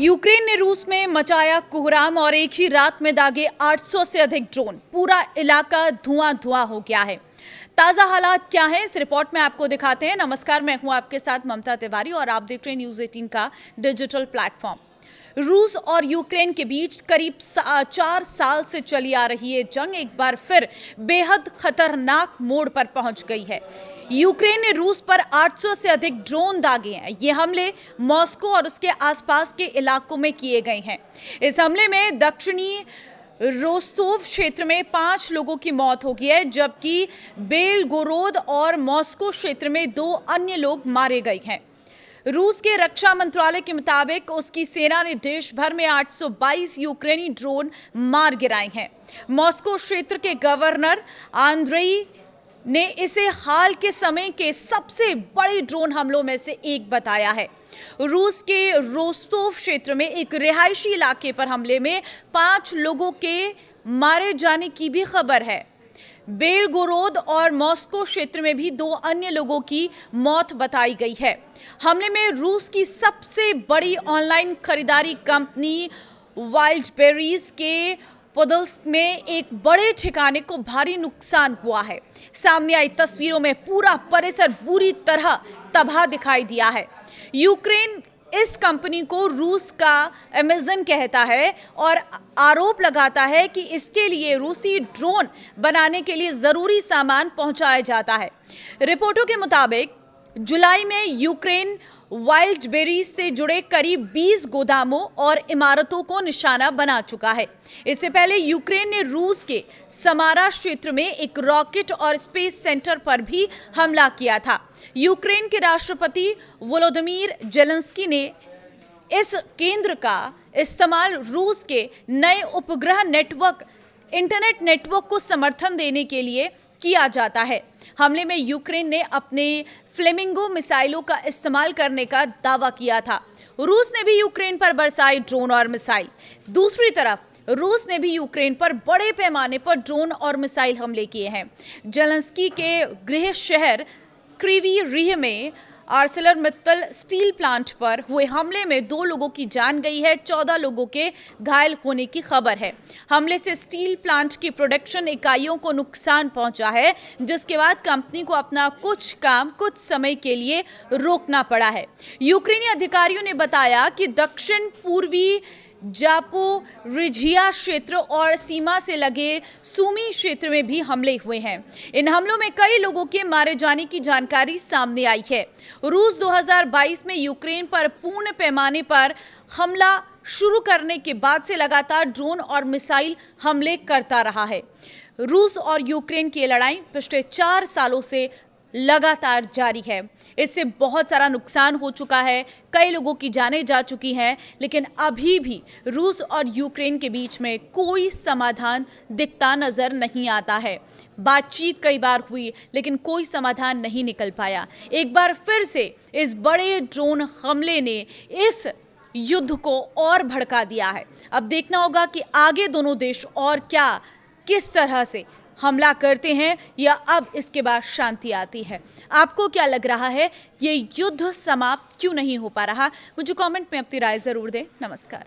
Ukraine ने रूस में मचाया कोहराम और एक ही रात में दागे 800 से अधिक ड्रोन। पूरा इलाका धुआं धुआं हो गया है। ताजा हालात क्या है इस रिपोर्ट में आपको दिखाते हैं। नमस्कार, मैं हूं आपके साथ ममता तिवारी और आप देख रहे हैं न्यूज़ 18 का डिजिटल प्लेटफॉर्म। रूस और यूक्रेन के बीच करीब 4 साल से चली आ रही ये जंग एक बार फिर बेहद खतरनाक मोड़ पर पहुंच गई है। यूक्रेन ने रूस पर 800 से अधिक ड्रोन दागे हैं। ये हमले मॉस्को और उसके आसपास के इलाकों में किए गए हैं। इस हमले में दक्षिणी रोस्तोव क्षेत्र में 5 लोगों की मौत हो गई है, जबकि बेलगोरोद और मॉस्को क्षेत्र में 2 अन्य लोग मारे गए हैं। रूस के रक्षा मंत्रालय के मुताबिक उसकी सेना ने देश भर में 822 यूक्रेनी ड्रोन मार गिराए हैं। मॉस्को क्षेत्र के गवर्नर आंद्रेई ने इसे हाल के समय के सबसे बड़े ड्रोन हमलों में से एक बताया है। रूस के रोस्तोव क्षेत्र में एक रिहायशी इलाके पर हमले में 5 लोगों के मारे जाने की भी खबर है। बेलगोरोद और मॉस्को क्षेत्र में भी 2 अन्य लोगों की मौत बताई गई है। हमले में रूस की सबसे बड़ी ऑनलाइन खरीदारी कंपनी वाइल्डबेरीज के पोदोल्स्क में एक बड़े ठिकाने को भारी नुकसान हुआ है। सामने आई तस्वीरों में पूरा परिसर बुरी तरह तबाह दिखाई दिया है। यूक्रेन इस कंपनी को रूस का अमेज़न कहता है और आरोप लगाता है कि इसके लिए रूसी ड्रोन बनाने के लिए ज़रूरी सामान पहुंचाया जाता है। रिपोर्टों के मुताबिक जुलाई में यूक्रेन वाइल्डबेरीज से जुड़े करीब 20 गोदामों और इमारतों को निशाना बना चुका है। इससे पहले यूक्रेन ने रूस के समारा क्षेत्र में एक रॉकेट और स्पेस सेंटर पर भी हमला किया था। यूक्रेन के राष्ट्रपति वोलोदिमीर जेलेंस्की ने इस केंद्र का इस्तेमाल रूस के नए उपग्रह नेटवर्क इंटरनेट नेटवर्क को समर्थन देने के लिए किया जाता है। हमले में यूक्रेन ने अपने फ्लेमिंगो मिसाइलों का इस्तेमाल करने का दावा किया था। रूस ने भी यूक्रेन पर बरसाए ड्रोन और मिसाइल। दूसरी तरफ रूस ने भी यूक्रेन पर बड़े पैमाने पर ड्रोन और मिसाइल हमले किए हैं। जेलेंस्की के गृह शहर क्रीवी रीह में आर्सेलरमित्तल स्टील प्लांट पर हुए हमले में 2 लोगों की जान गई है, 14 लोगों के घायल होने की खबर है। हमले से स्टील प्लांट की प्रोडक्शन इकाइयों को नुकसान पहुंचा है, जिसके बाद कंपनी को अपना कुछ काम कुछ समय के लिए रोकना पड़ा है। यूक्रेनी अधिकारियों ने बताया कि दक्षिण पूर्वी जापोरिझिया क्षेत्र और सीमा से लगे सूमी क्षेत्र में भी हमले हुए हैं। इन हमलों में कई लोगों के मारे जाने की जानकारी सामने आई है। रूस 2022 में यूक्रेन पर पूर्ण पैमाने पर हमला शुरू करने के बाद से लगातार ड्रोन और मिसाइल हमले करता रहा है। रूस और यूक्रेन की लड़ाई पिछले 4 सालों से लगातार जारी है। इससे बहुत सारा नुकसान हो चुका है, कई लोगों की जानें जा चुकी हैं, लेकिन अभी भी रूस और यूक्रेन के बीच में कोई समाधान दिखता नजर नहीं आता है। बातचीत कई बार हुई, लेकिन कोई समाधान नहीं निकल पाया। एक बार फिर से इस बड़े ड्रोन हमले ने इस युद्ध को और भड़का दिया है। अब देखना होगा कि आगे दोनों देश और क्या किस तरह से हमला करते हैं या अब इसके बाद शांति आती है। आपको क्या लग रहा है, ये युद्ध समाप्त क्यों नहीं हो पा रहा? मुझे कमेंट में अपनी राय जरूर दें। नमस्कार।